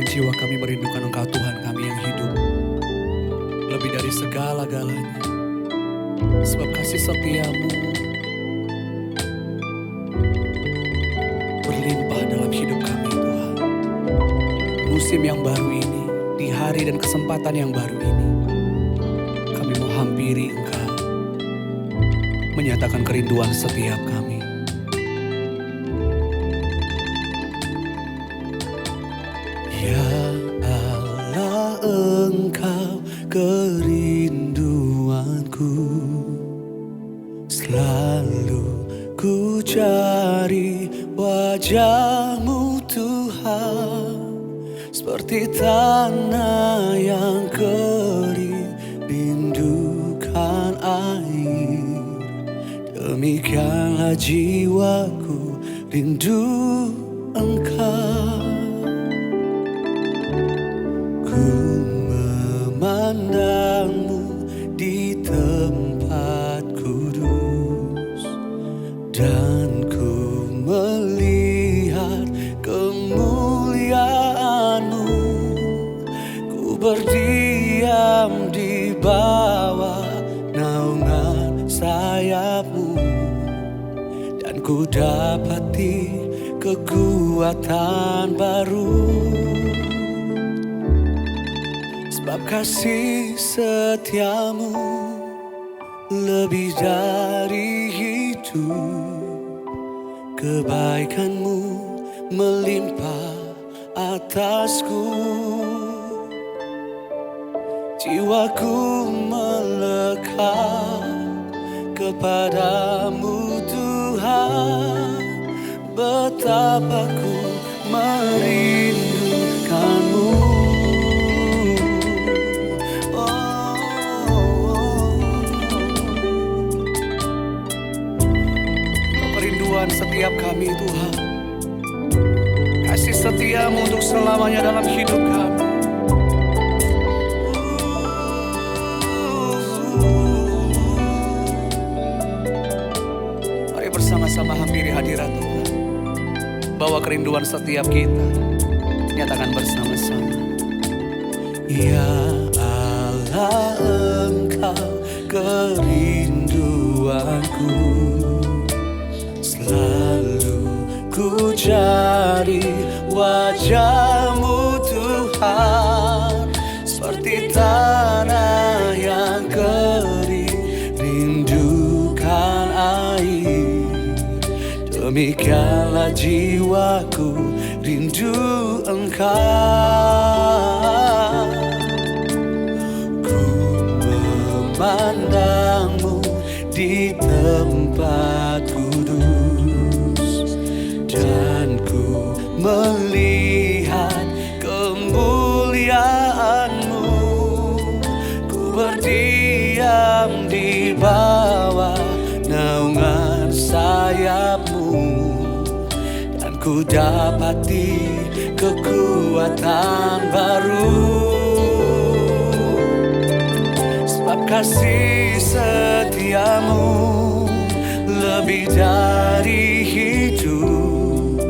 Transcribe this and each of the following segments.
dan jiwa kami merindukan Engkau Tuhan kami yang hidup. Lebih dari segala-galanya. Sebab kasih setia-Mu berlimpah dalam hidup kami Tuhan. Musim yang baru ini, di hari dan kesempatan yang baru ini, kami mau hampiri Engkau, menyatakan kerinduan setiap kami. Ya Allah, Engkau kerinduanku, selalu ku cari wajah-Mu Tuhan, seperti tanah yang kering rindukan air. Demikianlah jiwaku rindu Engkau. Ku memandang-Mu di tempat kudus, dan ku melihat kemuliaan-Mu. Ku berdiam di bawah naungan sayap-Mu, dan ku dapati kekuatan baru. Sebab kasih setia-Mu lebih dari hidup, kebaikan-Mu melimpah atasku. Jiwaku melekat kepadamu Tuhan, betapa ku merindukan-Mu. Setiap kami Tuhan, kasih setia-Mu untuk selamanya dalam hidup kami. Mari bersama-sama hampiri hadirat Tuhan, bawa kerinduan setiap kita, nyatakan bersama-sama. Ya Allah, Engkau kerinduanku, selalu ku cari wajah-Mu Tuhan, seperti tanah yang kering rindukan air. Demikianlah jiwaku rindu Engkau. Ku memandang-Mu di tempat kudus, dan ku melihat kemuliaan-Mu. Ku berdiam di bawah naungan sayap-Mu, dan ku dapati kekuatan baru. Sebab kasih setia-Mu lebih dari hidup,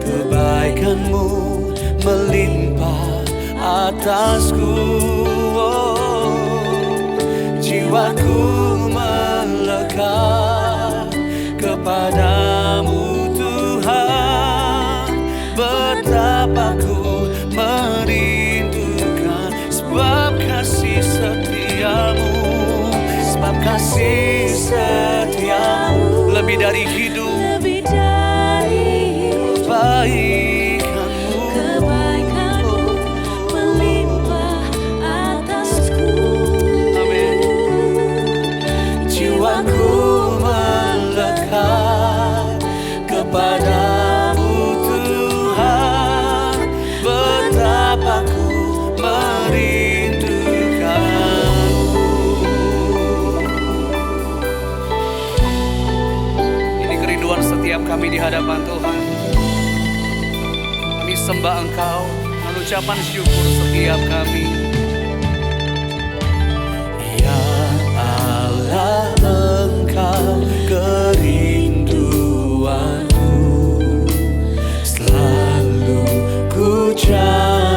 kebaikan-Mu melimpah atasku. Jiwaku melekat kepadamu Tuhan, betapa ku merindukan. Sebab kasih setia-Mu, sebab kasih setia-Mu lebih dari hidup, lebih dari kebaikan-Mu, melimpah atasku. Amin. Jiwaku melekat kepadamu Tuhan, betapa ku merindukan-Mu. Ini kerinduan setiap kami di hadapan Tuhan. Kami sembah Engkau dengan ucapan syukur setiap kami. Ya Allah, Engkau kerinduanku, selalu ku cari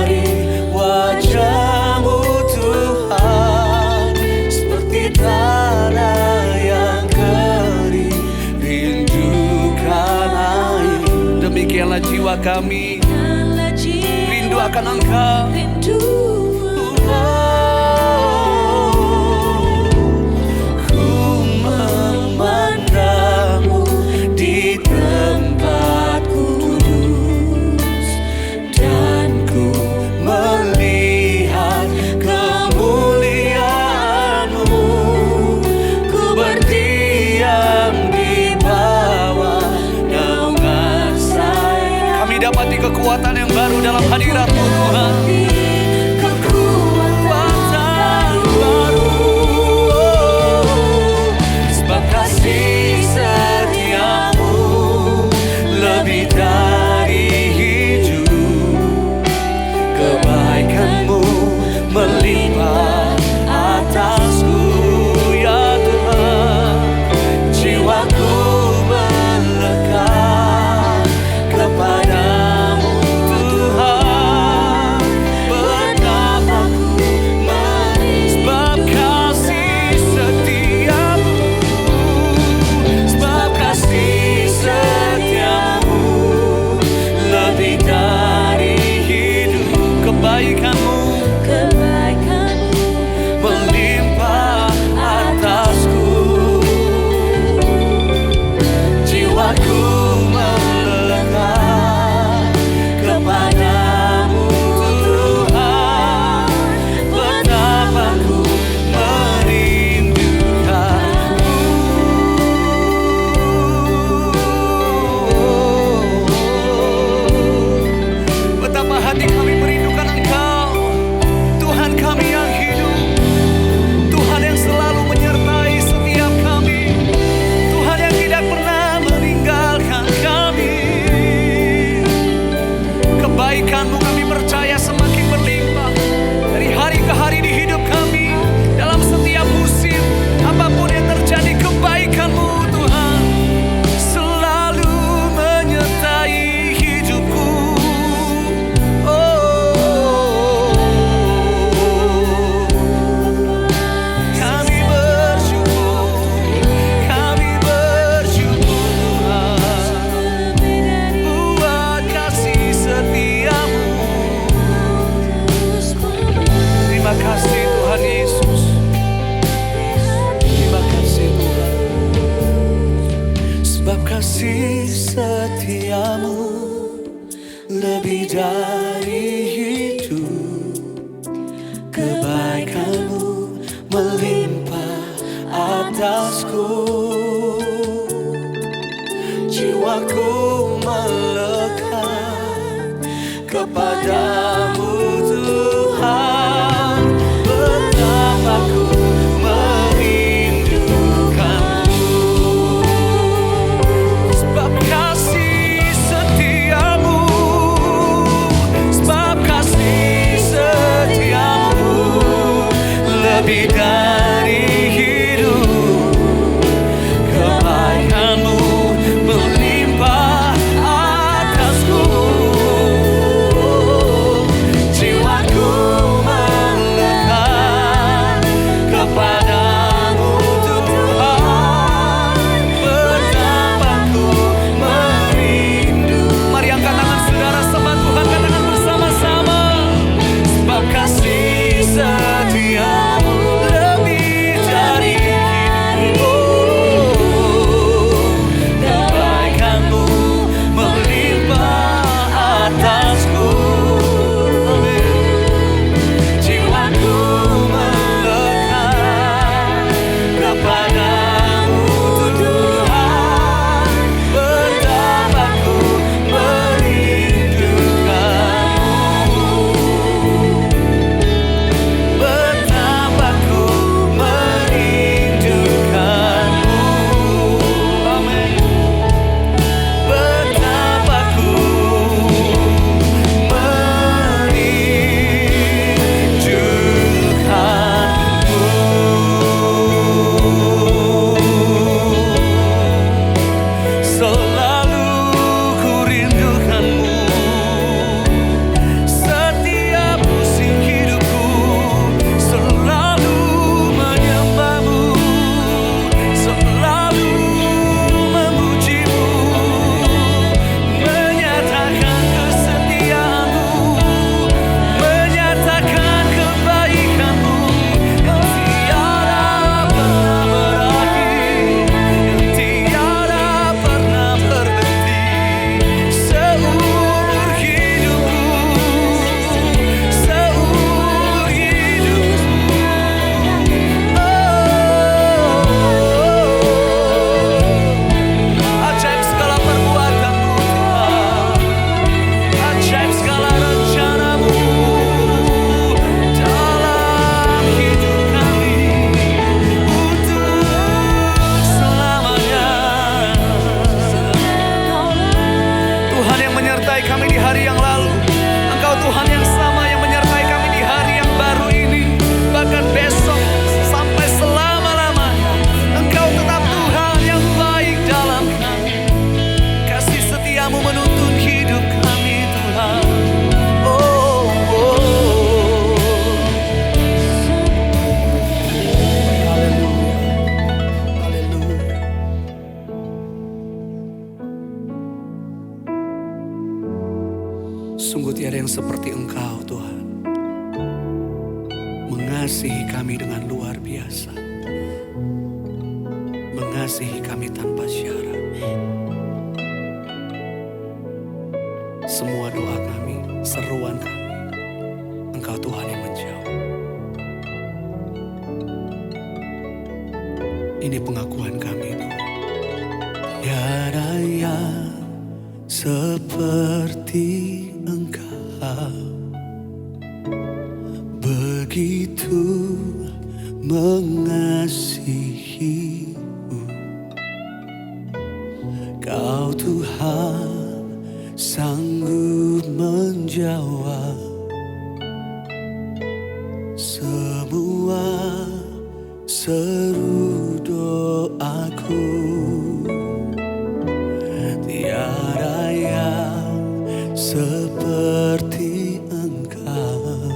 kami rindu akan Engkau. Ku memandangmu di tempat kudus, dan ku melihat kemuliaan-Mu. Ku berdiam di bawah naungan sayap. Kami dapati kekuatan yang baru dalam hadirat-Mu, Tuhan. Kekuatan baru, sebab kasih setiamu lebih dari hidup. Kebaikan-Mu melimpah atasku, ya Tuhan. Jiwaku melekat kepadamu, Tuhan. Betapa ku sebab kasih setiamu, sebab kasih setiamu lebih dari hidup. Kebaikan-Mu melimpah atasku. Jiwaku melekat kepadamu, Tuhan. Betapa ku merindukan-Mu. Betapa hati kami merindukan Engkau, Tuhan kami yang hidup, Tuhan yang selalu menyertai setiap kami, Tuhan yang tidak pernah meninggalkan kami. Kebaikan-Mu kami percaya semakin berlimpah dari hari ke hari di hidup kami. Dalam setiap musim, apapun yang terjadi, kebaikan-Mu, Tuhan, selalu menyertai hidupku. Kami bersyukur, Tuhan, buat kasih setiamu. Terima kasih Tuhan Yesus. Terima kasih Tuhan, sebab kasih setiamu lebih dari hidup. Kebaikan-Mu melimpah atasku. Jiwaku melekat kepadamu, Tuhan. Betapa ku merindukan-Mu, sebab kasih setiamu, sebab kasih setiamu lebih dari hidup. Kebaikan-Mu melimpah atasku. Tiada yang seperti Engkau Tuhan, mengasihi kami dengan luar biasa, mengasihi kami tanpa syarat. Semua doa kami, seruan kami, Engkau Tuhan yang menjawab. Ini pengakuan kami Tuhan. Tiada yang seperti Engkau, begitu mengasihimu. Kau Tuhan sanggup menjawab semua seru doaku. Tiada yang seperti Engkau,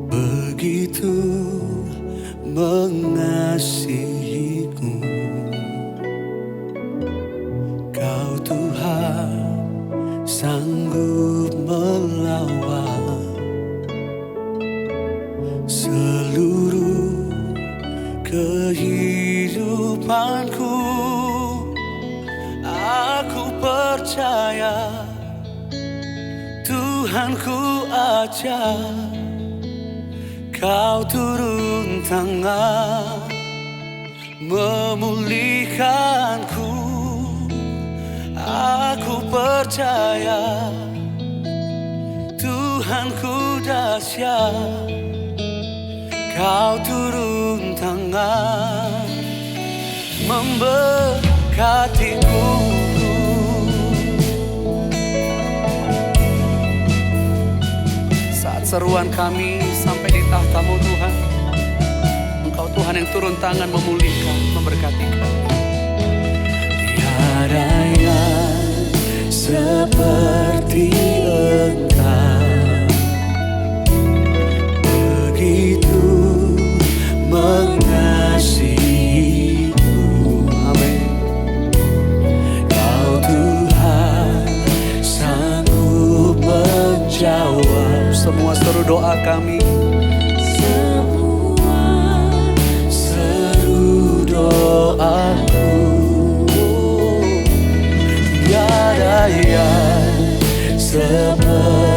begitu mengasihiku. Kau Tuhan sanggup melawan seluruh kehidupanku. Aku percaya Tuhanku ajar, Kau turun tangan memulihkanku. Aku percaya Tuhanku dahsyat, Kau turun tangan memberkatiku. Saat seruan kami sampai di tahta-Mu Tuhan, Engkau Tuhan yang turun tangan memulihkan, memberkati kami. Tiada yang seperti Engkau, begitu mengasihiku. Amin. Kau Tuhan sanggup menjawab semua seru doa kami. Semua seru doaku. Tiada yang seperti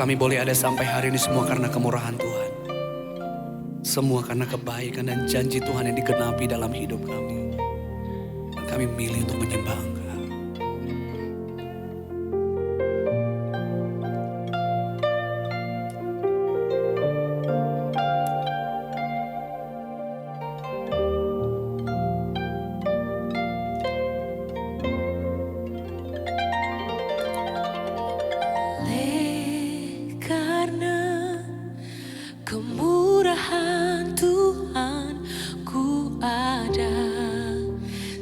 kami boleh ada sampai hari ini semua karena kemurahan Tuhan. Semua karena kebaikan dan janji Tuhan yang digenapi dalam hidup kami. Dan kami memilih untuk menyembah Engkau. Kemurahan Tuhan ku ada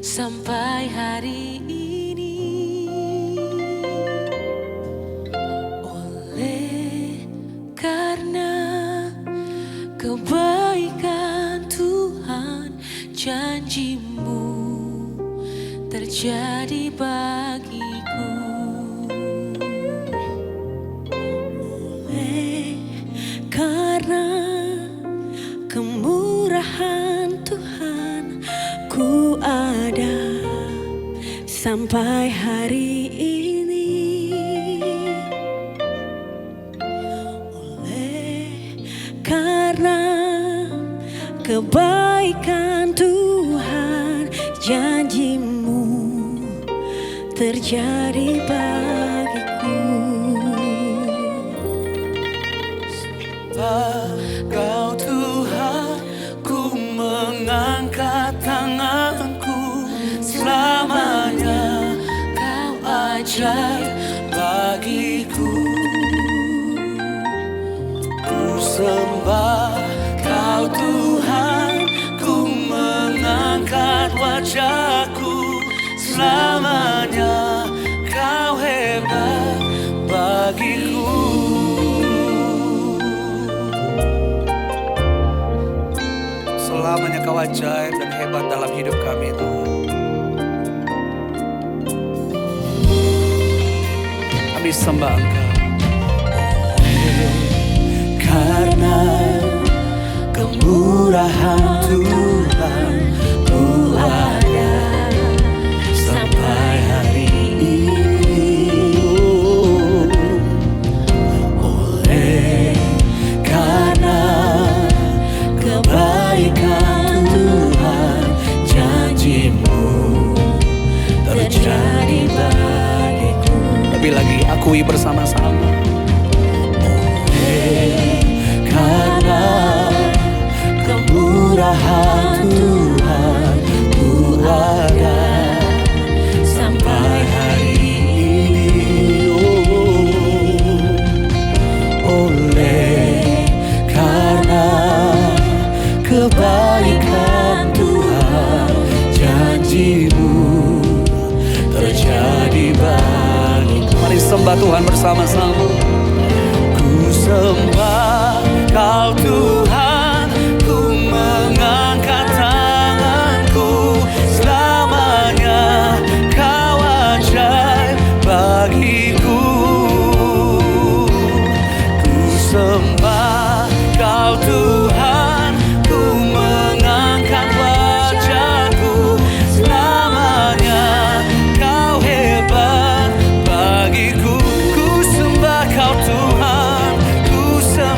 sampai hari ini. Oleh karena kebaikan Tuhan, janji-Mu terjadi bagiku. Karena kemurahan Tuhan ku ada sampai hari ini. Oleh karena kebaikan Tuhan, janji-Mu terjadi bagiku. Kau Tuhan, ku mengangkat tanganku. Selamanya Kau ajaib bagiku. Ku sembah Kau Tuhan, ku mengangkat wajahku. Selamanya Kau hebat bagiku. Selamanya Kau ajaib dan hebat dalam hidup kami, Tuhan. Kami sembah Engkau. Karena kemurahan Tuhan ku ada sampai hari ini. Oleh karena kebaikan Tuhan, janji-Mu terjadi bagiku. Lebih lagi akui bersama-sama. Karena kemurahan Tuhan ku ada sampai hari ini. Oleh karena kebaikan Tuhan, janji-Mu terjadi bagiku. Mari sembah Tuhan bersama-sama. Ku sembah Kau Tuhan, ku mengangkat tanganku. Selamanya Kau ajaib bagiku. Ku sembah Kau Tuhan, ku mengangkat wajahku. Selamanya Kau hebat bagiku. Ku sembah Kau Tuhan, ku sembah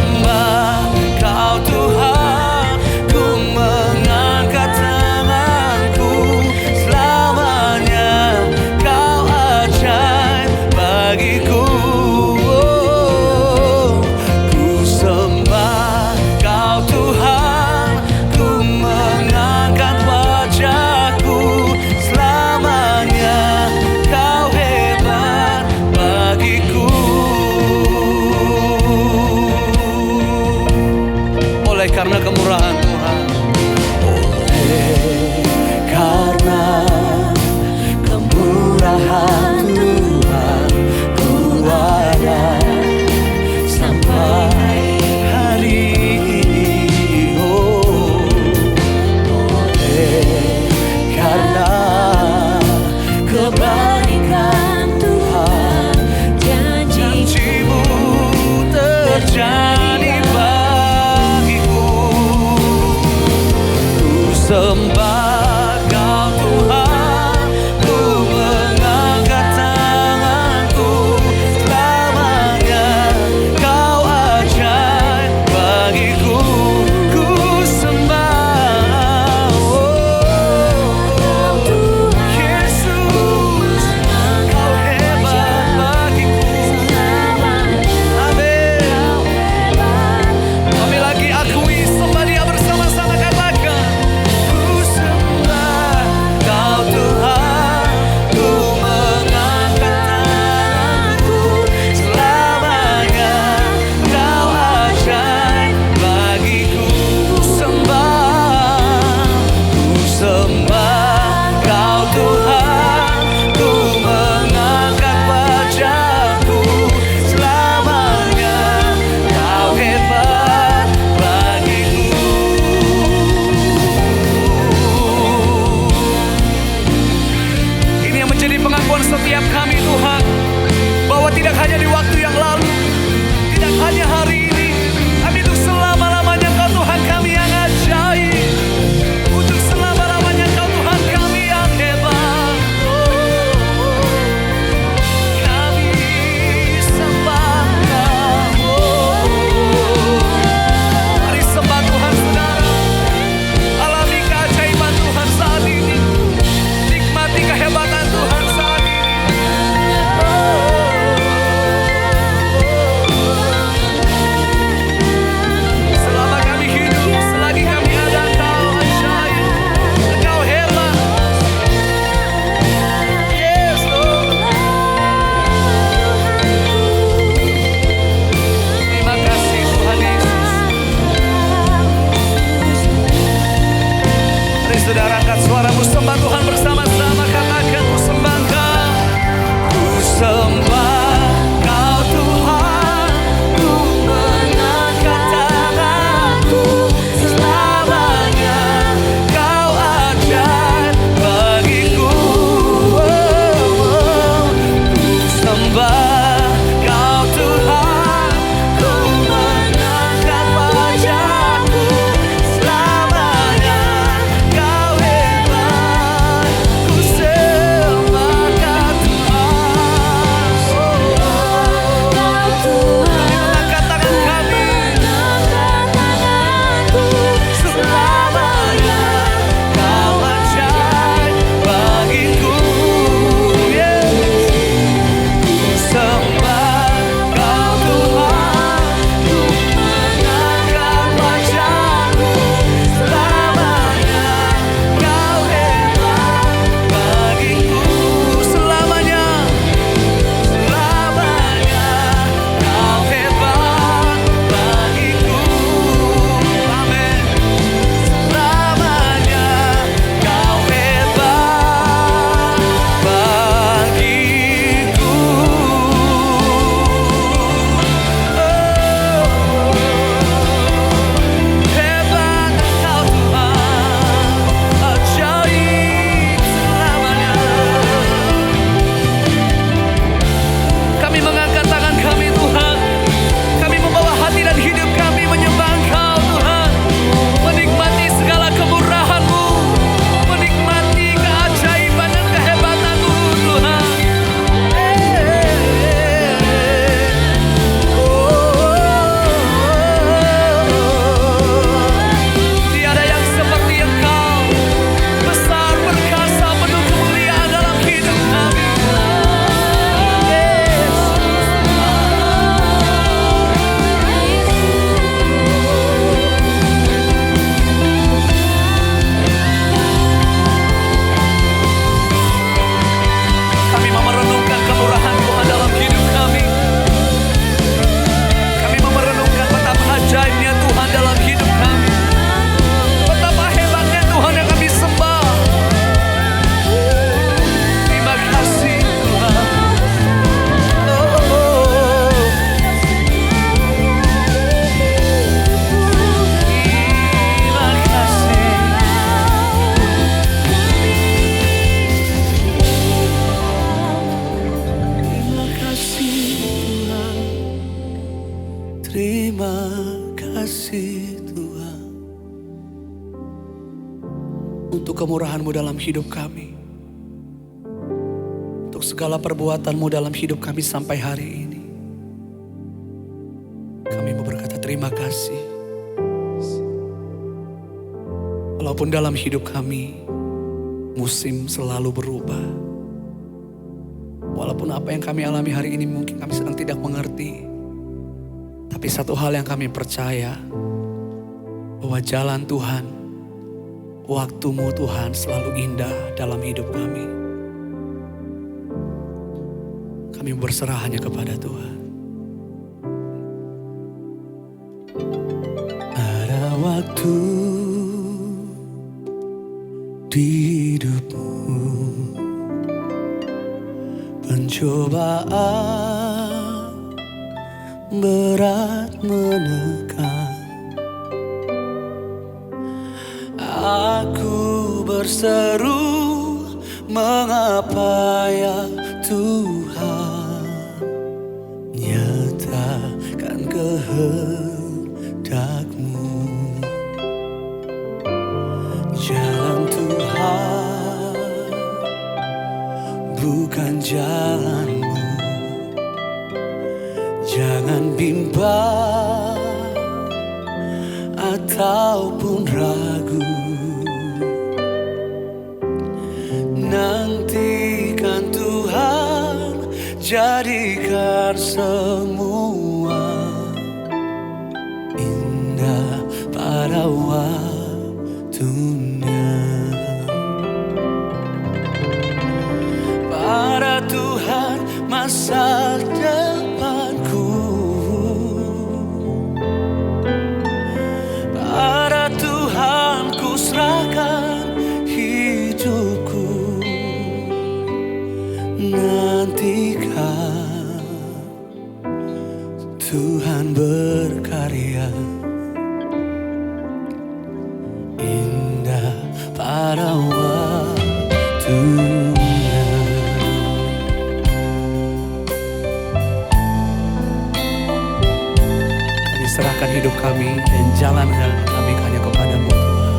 Terima kasih Tuhan untuk kemurahan-Mu dalam hidup kami, untuk segala perbuatan-Mu dalam hidup kami sampai hari ini. Kami mau berkata terima kasih. Walaupun dalam hidup kami musim selalu berubah, walaupun apa yang kami alami hari ini mungkin kami sedang tidak mengerti, tapi satu hal yang kami percaya, bahwa jalan Tuhan, waktu-Mu Tuhan selalu indah dalam hidup kami. Kami berserah hanya kepada Tuhan. Ada waktu di hidupmu, pencobaan berat menekan. Aku berseru, mengapa ya Tuhan, nyatakan kehendak-Mu. Jalan Tuhan bukan jalan-Mu. Jangan bimbang ataupun ragu. Nantikan Tuhan, jadikan semua indah pada waktunya. Pada Tuhan masa depanku, pada Tuhan ku serahkan hidupku. Nantikan Tuhan berkarya indah pada waktunya. Kami serahkan hidup kami dan jalankan kami hanya kepada-Mu Tuhan.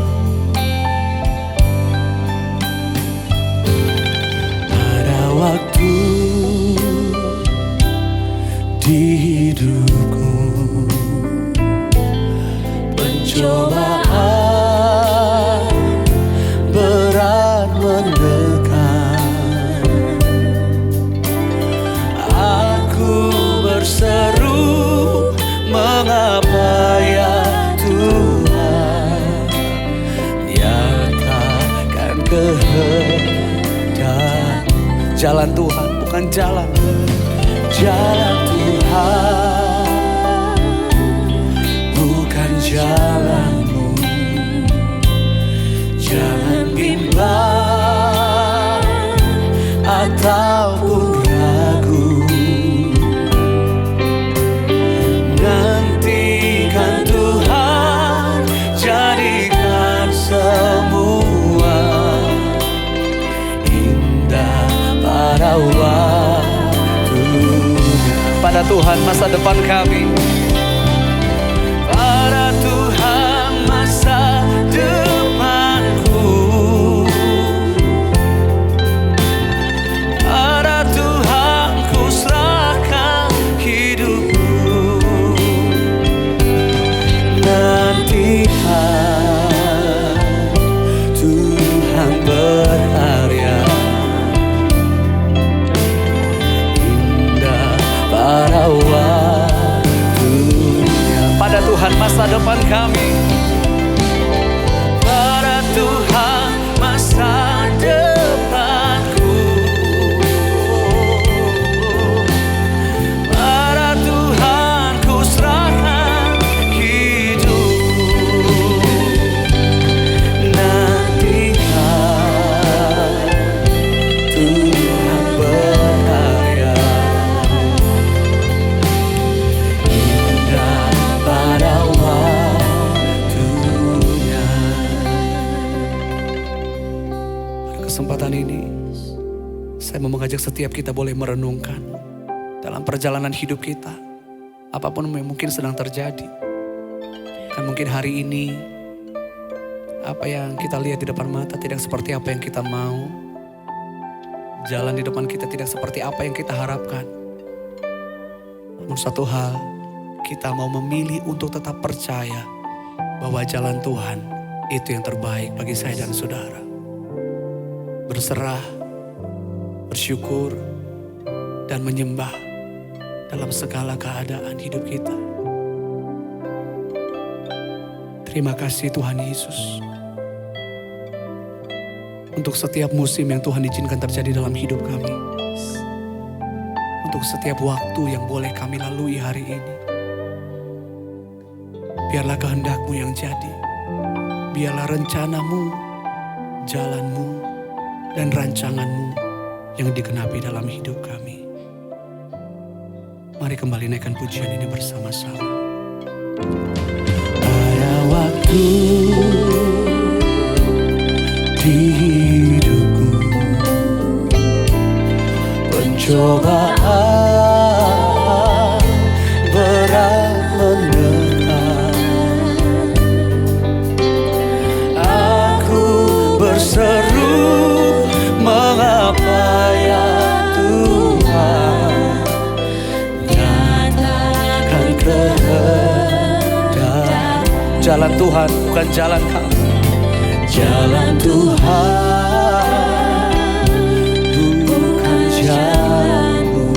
Ada waktu di hidupku, pencobaan berat mendekat. Aku berseru, mengapa ya Tuhan, nyatakan kehendak. Jalan Tuhan bukan jalan, jalan Tuhan bukan jalan-Mu. Jangan bimbang ataupun ragu. Nantikan Tuhan, jadikan semua indah pada waktunya. Pada Tuhan masa depan kami, pada Tuhan masa depanku, pada Tuhan ku serahkan hidupku. Nantikan Tuhan berkarya indah pada waktunya. Pada Tuhan masa depan kami, pada Tuhan masa depanku, pada Tuhan ku serahkan hidupku. Nantikan Tuhan berkarya indah pada waktunya. Pada kesempatan ini, saya mau mengajak setiap kita boleh merenungkan dalam perjalanan hidup kita. apapun yang mungkin sedang terjadi. Dan mungkin hari ini apa yang kita lihat di depan mata tidak seperti apa yang kita mau. Jalan di depan kita tidak seperti apa yang kita harapkan. Namun satu hal, kita mau memilih untuk tetap percaya bahwa jalan Tuhan itu yang terbaik bagi saya dan saudara. Berserah, bersyukur, dan menyembah dalam segala keadaan hidup kita. Terima kasih Tuhan Yesus. Untuk setiap musim yang Tuhan izinkan terjadi dalam hidup kami. Untuk setiap waktu yang boleh kami lalui hari ini. Biarlah kehendak-Mu yang jadi. Biarlah rencana-Mu, jalan-Mu, dan rancangan-Mu yang digenapi dalam hidup kami. Mari kembali naikkan pujian ini bersama-sama. Ada waktu di hidupku, pencobaan berat mendekat. Aku berseru, mengapa ya Tuhan, nyatakan kehendak. Jalan Tuhan bukan jalan kami. Jalan Tuhan bukan jalanmu.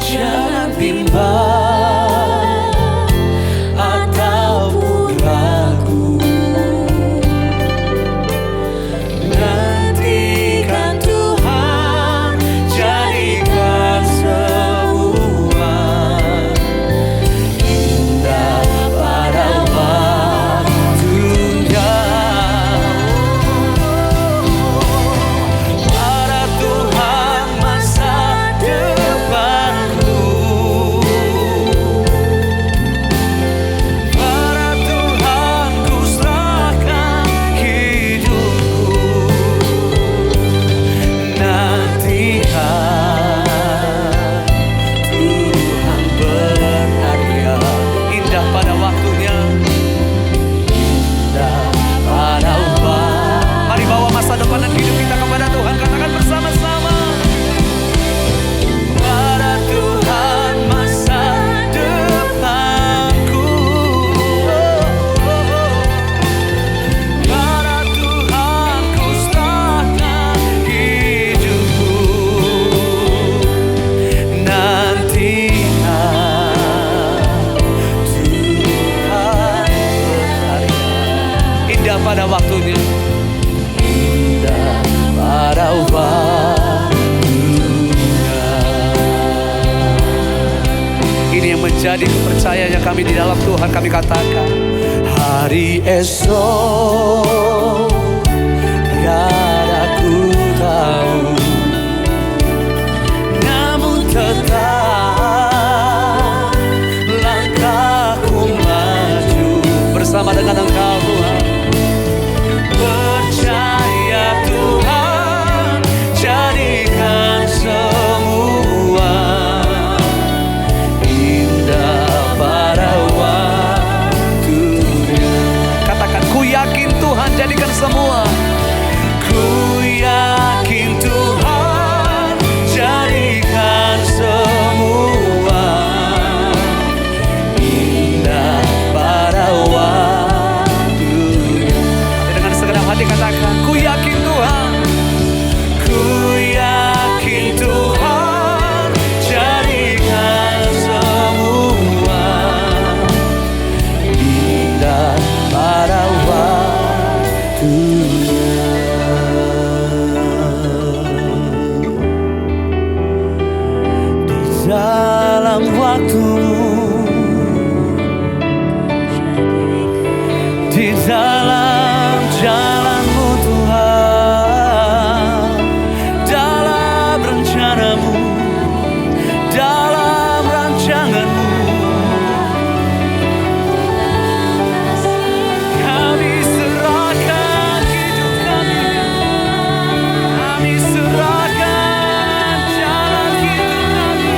Jangan bimbang ataupun ragu. Nantikan Tuhan jadikan semua indah pada waktunya. Pada Tuhan masa depanku. Pada Tuhan ku serahkan hidupku. Nantikan Tuhan berkarya indah pada waktunya. Indah pada waktunya. Mari bawa masa depan dan hidup kita kepada Tuhan. Katakan bersama-sama. Pada Tuhan masa depanku. Pada Tuhan ku serahkan hidupku. Nantikan Tuhan berkarya indah pada waktunya. Indah pada waktunya. Ini yang menjadi kepercayaan kami di dalam Tuhan. Kami katakan hari esok tiada ku tahu, namun tetap langkahku maju bersama dengan Engkau Tuhan. Percaya Tuhan jadikan semua indah pada waktunya. Katakan ku yakin Tuhan jadikan semua. Ku yakin Tuhan jadikan semua indah pada waktunya. Dengan segenap hati katakan ku yakin Tuhan. Ku yakin Tuhan jadikan semua indah pada waktunya. Di dalam waktumu, di dalam jalanmu Tuhan, dalam rencanamu, dalam rancanganmu, kami serahkan hidup kami, kami serahkan jalan hidup kami.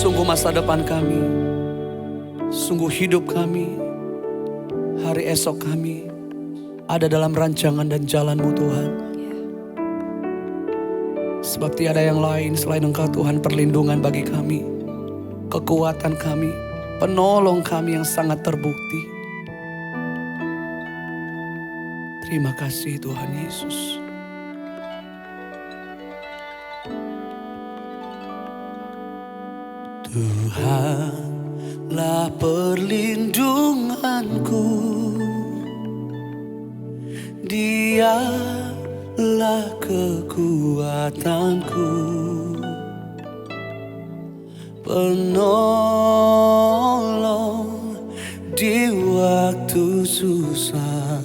Sungguh masa depan kami, sungguh hidup kami, hari esok kami ada dalam rancangan dan jalan-Mu Tuhan. Sebab tiada yang lain selain Engkau Tuhan, perlindungan bagi kami, kekuatan kami, penolong kami yang sangat terbukti. Terima kasih Tuhan Yesus. Tuhanlah perlindunganku, Dialah kekuatanku, penolong di waktu susah,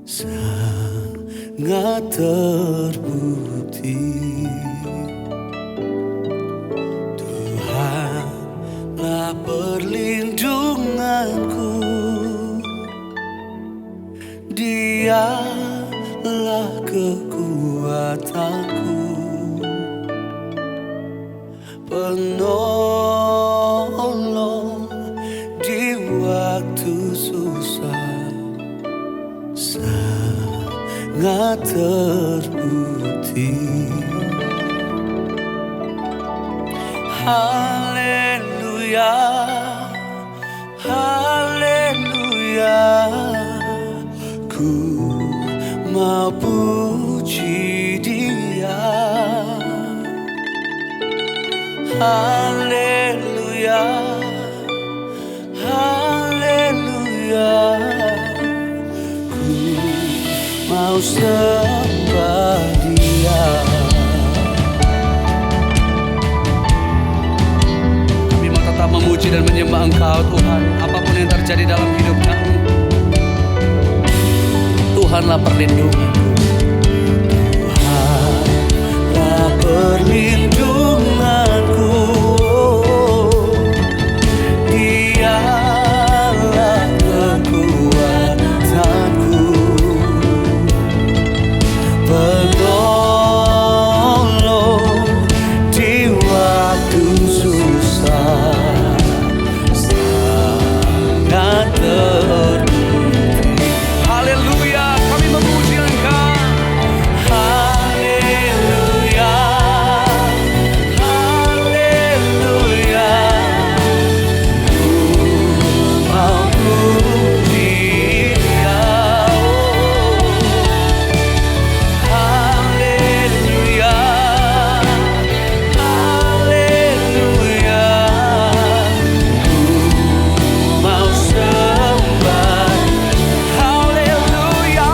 sangat terbukti. Tuhanlah perlindunganku, Dialah kekuatanku, penolong di waktu susah, sangat terbukti. Haleluya, haleluya, ku mau puji Dia. Haleluya, haleluya, ku mau sembah Dia. Kami mau tetap memuji dan menyembah Engkau Tuhan, apapun yang terjadi dalam hidup kami. Tuhanlah perlindunganku, Tuhanlah perlindunganku, Dialah kekuatanku, penolong di waktu susah, sangat terbukti. Haleluya, kami memuji Engkau. Haleluya, haleluya, ku mau puji Dia. Haleluya, haleluya, ku mau sembah. Haleluya,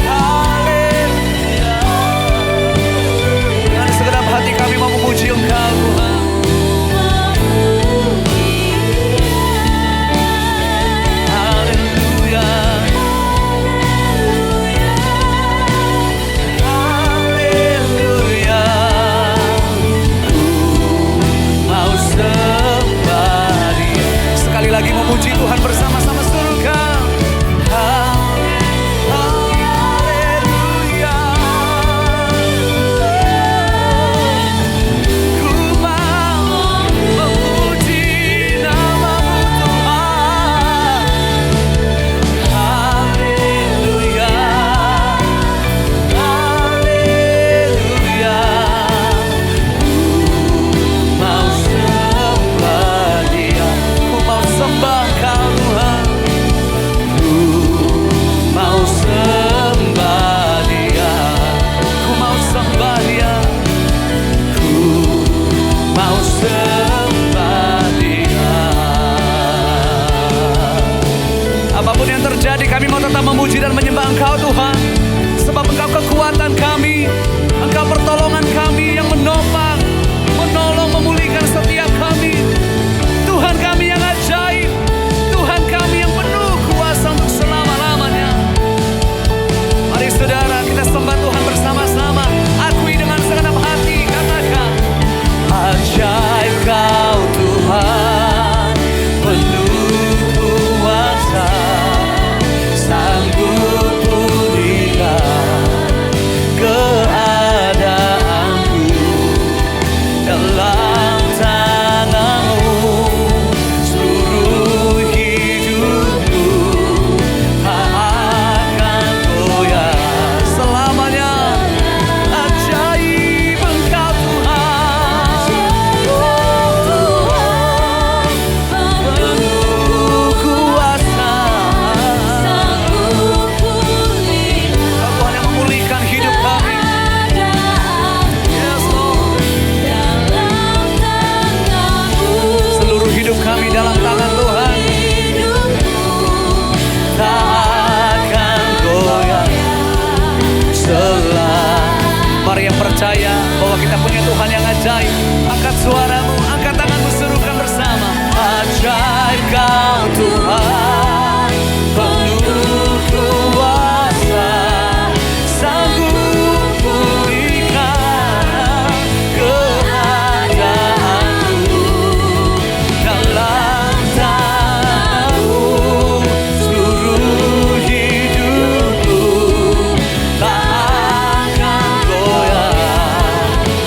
haleluya. Dengan segenap hati kami mau memuji Engkau Tuhan. Haleluya, haleluya, ku mau sembah Dia. Sekali lagi memuji Tuhan bersama-sama surga. Haleluya, ku mau memuji nama-Mu Tuhan. Haleluya, haleluya, ku mau sembah Dia, ku mau sembah Kau Tuhan. ajaib. Angkat suaramu, angkat tanganmu, serukan bersama. Ajaib Kau Tuhan, penuh kuasa, sanggup pulihkan keadaanku. Dalam tangan-Mu seluruh hidupku tak akan goyah.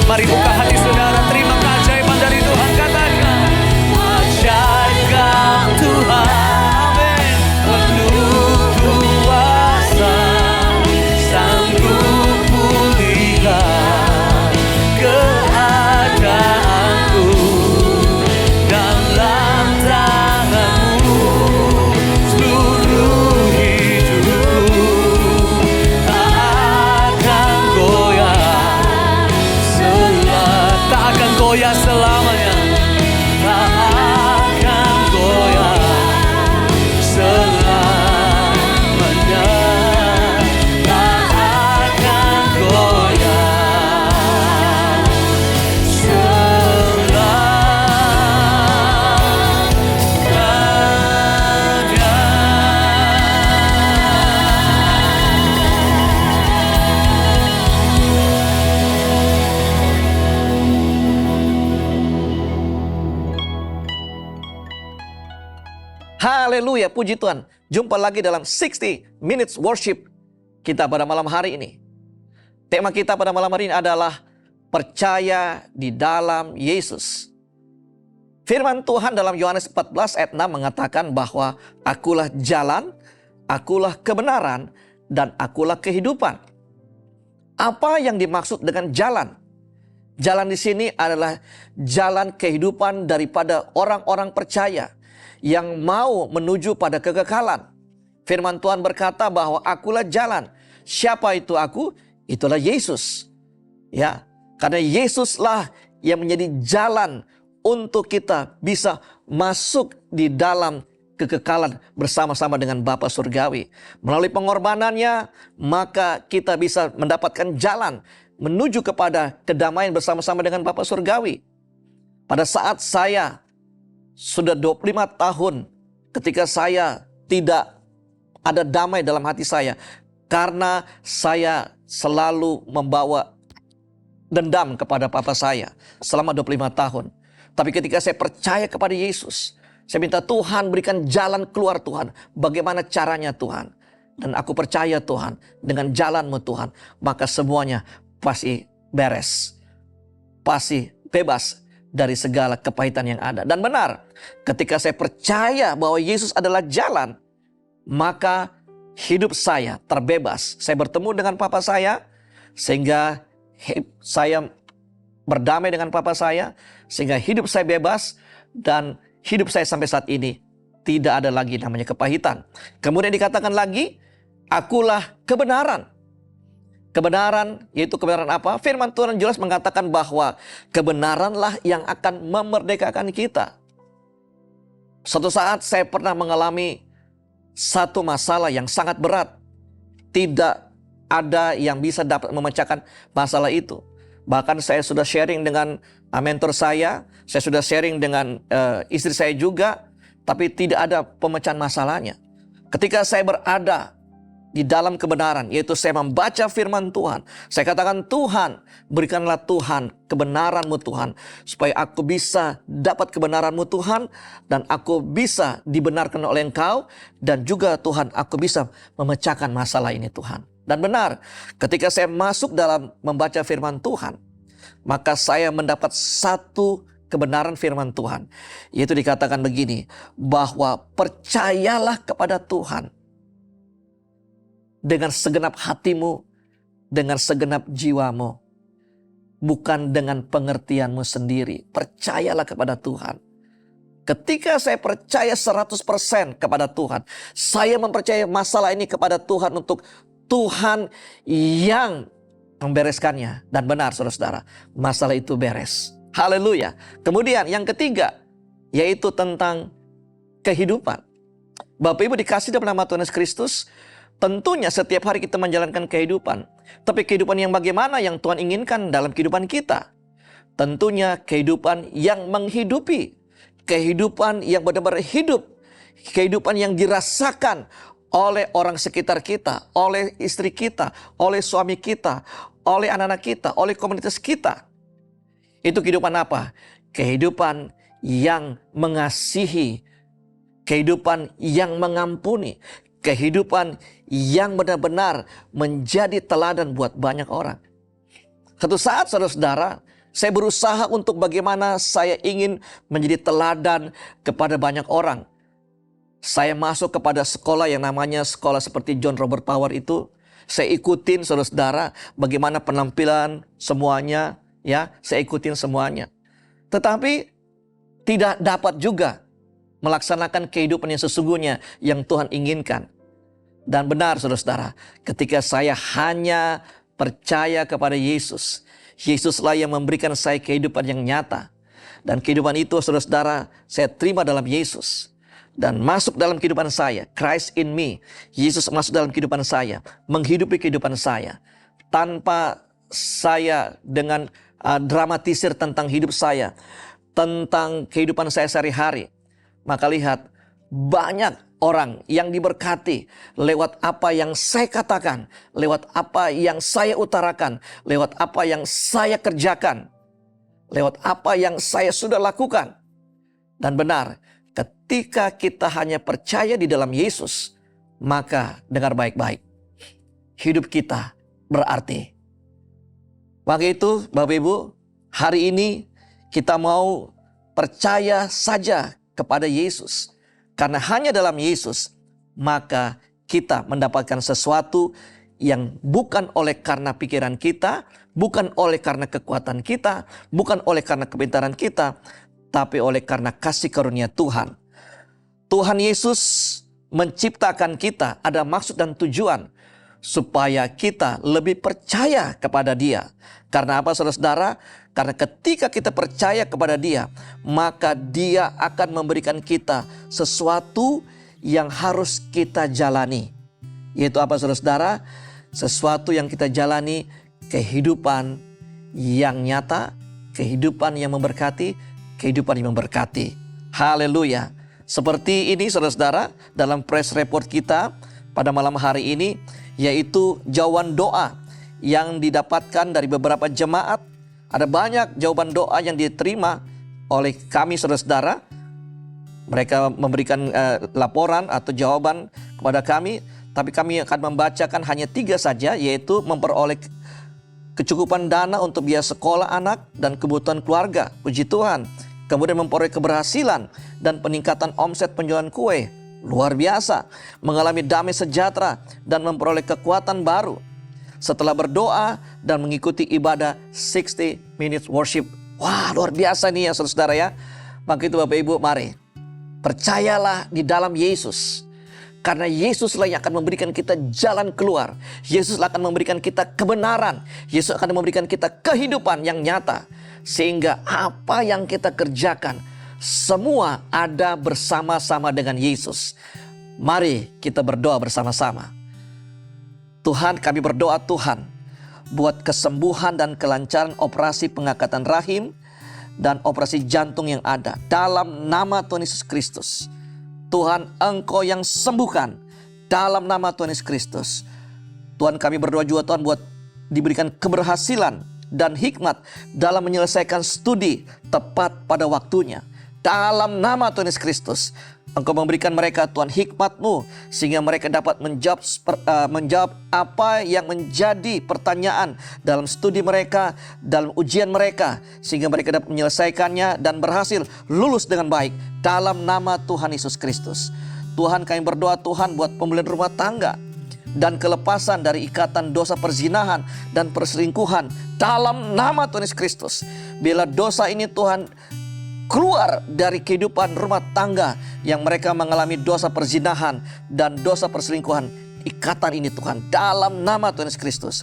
Mari buka hati saudara, terima keajaiban dari Tuhan. Katakan, ajaib Kau Tuhan, amin. Penuh kuasa, sanggup pulihkan keadaanku. Dalam tangan-Mu seluruh hidupku tak akan goyah. Tak akan goyah selamanya. Tak akan goyah selamanya. Tak akan goyah Haleluya, puji Tuhan. Jumpa lagi dalam 60 Minutes Worship kita pada malam hari ini. Tema kita pada malam hari ini adalah percaya di dalam Yesus. Firman Tuhan dalam Yohanes 14 ayat 6 mengatakan bahwa akulah jalan, akulah kebenaran, dan akulah kehidupan. Apa yang dimaksud dengan jalan? Jalan di sini adalah jalan kehidupan daripada orang-orang percaya yang mau menuju pada kekekalan. Firman Tuhan berkata bahwa akulah jalan. Siapa itu aku? Itulah Yesus. Ya, karena Yesuslah yang menjadi jalan untuk kita bisa masuk di dalam kekekalan bersama-sama dengan Bapa Surgawi. Melalui pengorbanannya, maka kita bisa mendapatkan jalan menuju kepada kedamaian bersama-sama dengan Bapa Surgawi. Pada saat saya sudah 25 tahun ketika saya tidak ada damai dalam hati saya karena saya selalu membawa dendam kepada papa saya selama 25 tahun. Tapi ketika saya percaya kepada Yesus, saya minta Tuhan berikan jalan keluar Tuhan. Bagaimana caranya Tuhan? Dan aku percaya Tuhan, dengan jalan-Mu Tuhan, maka semuanya pasti beres. Pasti bebas dari segala kepahitan yang ada. Dan benar, ketika saya percaya bahwa Yesus adalah jalan, maka hidup saya terbebas. Saya bertemu dengan Papa saya, sehingga saya berdamai dengan Papa saya, sehingga hidup saya bebas, dan hidup saya sampai saat ini tidak ada lagi namanya kepahitan. Kemudian dikatakan lagi, akulah kebenaran. Kebenaran, yaitu kebenaran apa? Firman Tuhan jelas mengatakan bahwa kebenaranlah yang akan memerdekakan kita. Suatu saat saya pernah mengalami satu masalah yang sangat berat. Tidak ada yang bisa dapat memecahkan masalah itu. Bahkan saya sudah sharing dengan mentor saya sudah sharing dengan istri saya juga, tapi tidak ada pemecahan masalahnya. Ketika saya berada di dalam kebenaran, yaitu saya membaca firman Tuhan, saya katakan, Tuhan, berikanlah Tuhan kebenaran-Mu Tuhan, supaya aku bisa dapat kebenaran-Mu Tuhan, dan aku bisa dibenarkan oleh Engkau, dan juga Tuhan, aku bisa memecahkan masalah ini Tuhan. Dan benar, ketika saya masuk dalam membaca firman Tuhan, maka saya mendapat satu kebenaran firman Tuhan, yaitu dikatakan begini, bahwa percayalah kepada Tuhan dengan segenap hatimu, dengan segenap jiwamu, bukan dengan pengertianmu sendiri. Percayalah kepada Tuhan. Ketika saya percaya 100% kepada Tuhan, saya mempercayai masalah ini kepada Tuhan untuk Tuhan yang membereskannya. Dan benar saudara-saudara, masalah itu beres. Haleluya. Kemudian yang ketiga, yaitu tentang kehidupan. Bapak Ibu dikasih dalam nama Tuhan Yesus Kristus, tentunya setiap hari kita menjalankan kehidupan. Tapi kehidupan yang bagaimana yang Tuhan inginkan dalam kehidupan kita? Tentunya kehidupan yang menghidupi, kehidupan yang benar-benar hidup, kehidupan yang dirasakan oleh orang sekitar kita, oleh istri kita, oleh suami kita, oleh anak-anak kita, oleh komunitas kita. Itu kehidupan apa? Kehidupan yang mengasihi, kehidupan yang mengampuni, kehidupan yang benar-benar menjadi teladan buat banyak orang. Satu saat saudara-saudara, saya berusaha untuk bagaimana saya ingin menjadi teladan kepada banyak orang. Saya masuk kepada sekolah yang namanya sekolah seperti John Robert Power itu. Saya ikutin saudara-saudara bagaimana penampilan semuanya, ya, saya ikutin semuanya. Tetapi tidak dapat juga melaksanakan kehidupan yang sesungguhnya yang Tuhan inginkan. Dan benar saudara-saudara, ketika saya hanya percaya kepada Yesus, Yesuslah yang memberikan saya kehidupan yang nyata. Dan kehidupan itu saudara-saudara saya terima dalam Yesus. Dan masuk dalam kehidupan saya. Christ in me. Yesus masuk dalam kehidupan saya. Menghidupi kehidupan saya. Tanpa saya dengan dramatisir tentang hidup saya. Tentang kehidupan saya sehari-hari. Maka lihat, banyak orang yang diberkati lewat apa yang saya katakan, lewat apa yang saya utarakan, lewat apa yang saya kerjakan, lewat apa yang saya sudah lakukan. Dan benar, ketika kita hanya percaya di dalam Yesus, maka dengar baik-baik, hidup kita berarti. Maka itu Bapak Ibu, hari ini kita mau percaya saja kepada Yesus. Karena hanya dalam Yesus, maka kita mendapatkan sesuatu yang bukan oleh karena pikiran kita, bukan oleh karena kekuatan kita, bukan oleh karena kepintaran kita, tapi oleh karena kasih karunia Tuhan. Tuhan Yesus menciptakan kita, ada maksud dan tujuan, supaya kita lebih percaya kepada Dia. Karena apa saudara-saudara? Karena ketika kita percaya kepada Dia, maka Dia akan memberikan kita sesuatu yang harus kita jalani. Yaitu apa saudara-saudara? Sesuatu yang kita jalani, kehidupan yang nyata, kehidupan yang memberkati, kehidupan yang memberkati. Haleluya. Seperti ini saudara-saudara, dalam press report kita pada malam hari ini, yaitu jawaban doa yang didapatkan dari beberapa jemaat. Ada banyak jawaban doa yang diterima oleh kami saudara-saudara. Mereka memberikan laporan atau jawaban kepada kami. Tapi kami akan membacakan hanya 3 saja, yaitu memperoleh kecukupan dana untuk biaya sekolah anak dan kebutuhan keluarga. Puji Tuhan. Kemudian memperoleh keberhasilan dan peningkatan omset penjualan kue. Luar biasa. Mengalami damai sejahtera dan memperoleh kekuatan baru. Setelah berdoa dan mengikuti ibadah 60 minutes worship. Wah, luar biasa nih ya saudara-saudara ya. Maka itu Bapak Ibu, mari percayalah di dalam Yesus. Karena Yesuslah yang akan memberikan kita jalan keluar. Yesuslah akan memberikan kita kebenaran. Yesus akan memberikan kita kehidupan yang nyata. Sehingga apa yang kita kerjakan, semua ada bersama-sama dengan Yesus. Mari kita berdoa bersama-sama. Tuhan, kami berdoa Tuhan, buat kesembuhan dan kelancaran operasi pengangkatan rahim dan operasi jantung yang ada. Dalam nama Tuhan Yesus Kristus. Tuhan, Engkau yang sembuhkan dalam nama Tuhan Yesus Kristus. Tuhan, kami berdoa juga Tuhan buat diberikan keberhasilan dan hikmat dalam menyelesaikan studi tepat pada waktunya. Dalam nama Tuhan Yesus Kristus. Engkau memberikan mereka Tuhan hikmat-Mu sehingga mereka dapat menjawab apa yang menjadi pertanyaan dalam studi mereka, dalam ujian mereka, sehingga mereka dapat menyelesaikannya dan berhasil lulus dengan baik dalam nama Tuhan Yesus Kristus. Tuhan, kami berdoa Tuhan buat pemulihan rumah tangga dan kelepasan dari ikatan dosa perzinahan dan perselingkuhan dalam nama Tuhan Yesus Kristus. Bila dosa ini Tuhan keluar dari kehidupan rumah tangga yang mereka mengalami dosa perzinahan dan dosa perselingkuhan, ikatan ini Tuhan dalam nama Tuhan Yesus Kristus.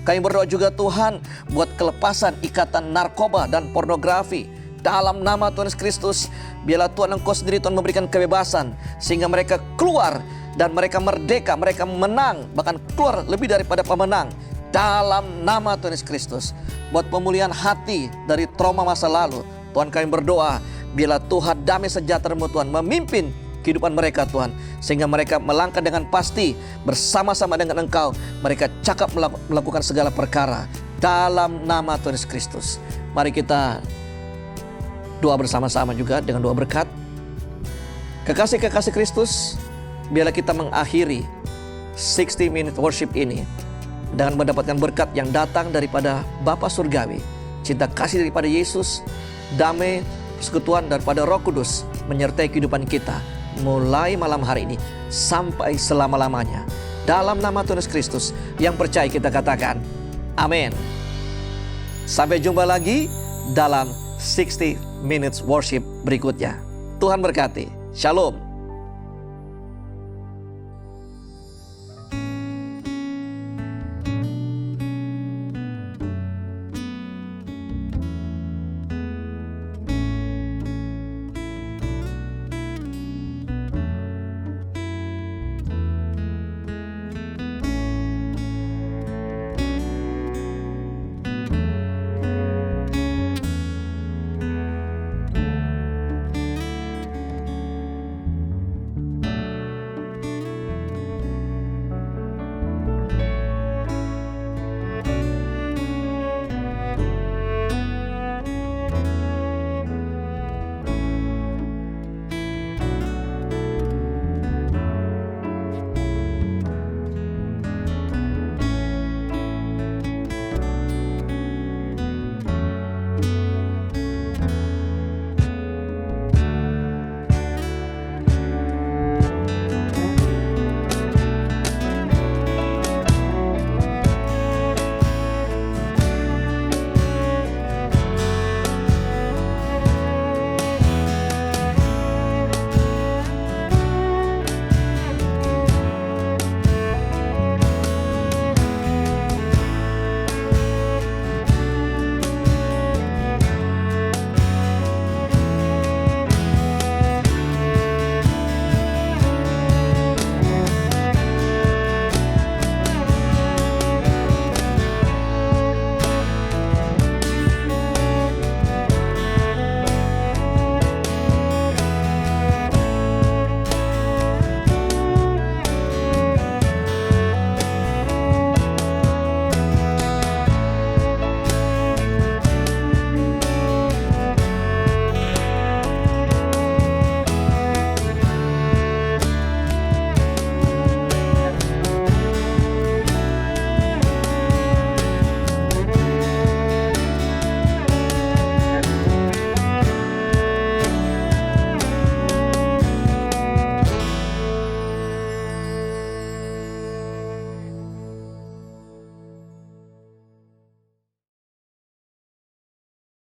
Kami berdoa juga Tuhan buat kelepasan ikatan narkoba dan pornografi dalam nama Tuhan Yesus Kristus. Biarlah Tuhan Engkau sendiri Tuhan memberikan kebebasan sehingga mereka keluar dan mereka merdeka, mereka menang, bahkan keluar lebih daripada pemenang dalam nama Tuhan Yesus Kristus. Buat pemulihan hati dari trauma masa lalu, Tuhan kami berdoa, biarlah Tuhan damai sejahtera-Mu Tuhan memimpin kehidupan mereka Tuhan, sehingga mereka melangkah dengan pasti bersama-sama dengan Engkau. Mereka cakap melakukan segala perkara dalam nama Tuhan Yesus Kristus. Mari kita doa bersama-sama juga dengan doa berkat. Kekasih-kekasih Kristus, biarlah kita mengakhiri 60 minute worship ini dengan mendapatkan berkat yang datang daripada Bapa Surgawi, cinta kasih daripada Yesus, damai persekutuan daripada Roh Kudus menyertai kehidupan kita mulai malam hari ini sampai selama-lamanya. Dalam nama Tuhan Yesus Kristus yang percaya kita katakan amin. Sampai jumpa lagi dalam 60 minutes worship berikutnya. Tuhan berkati. Shalom.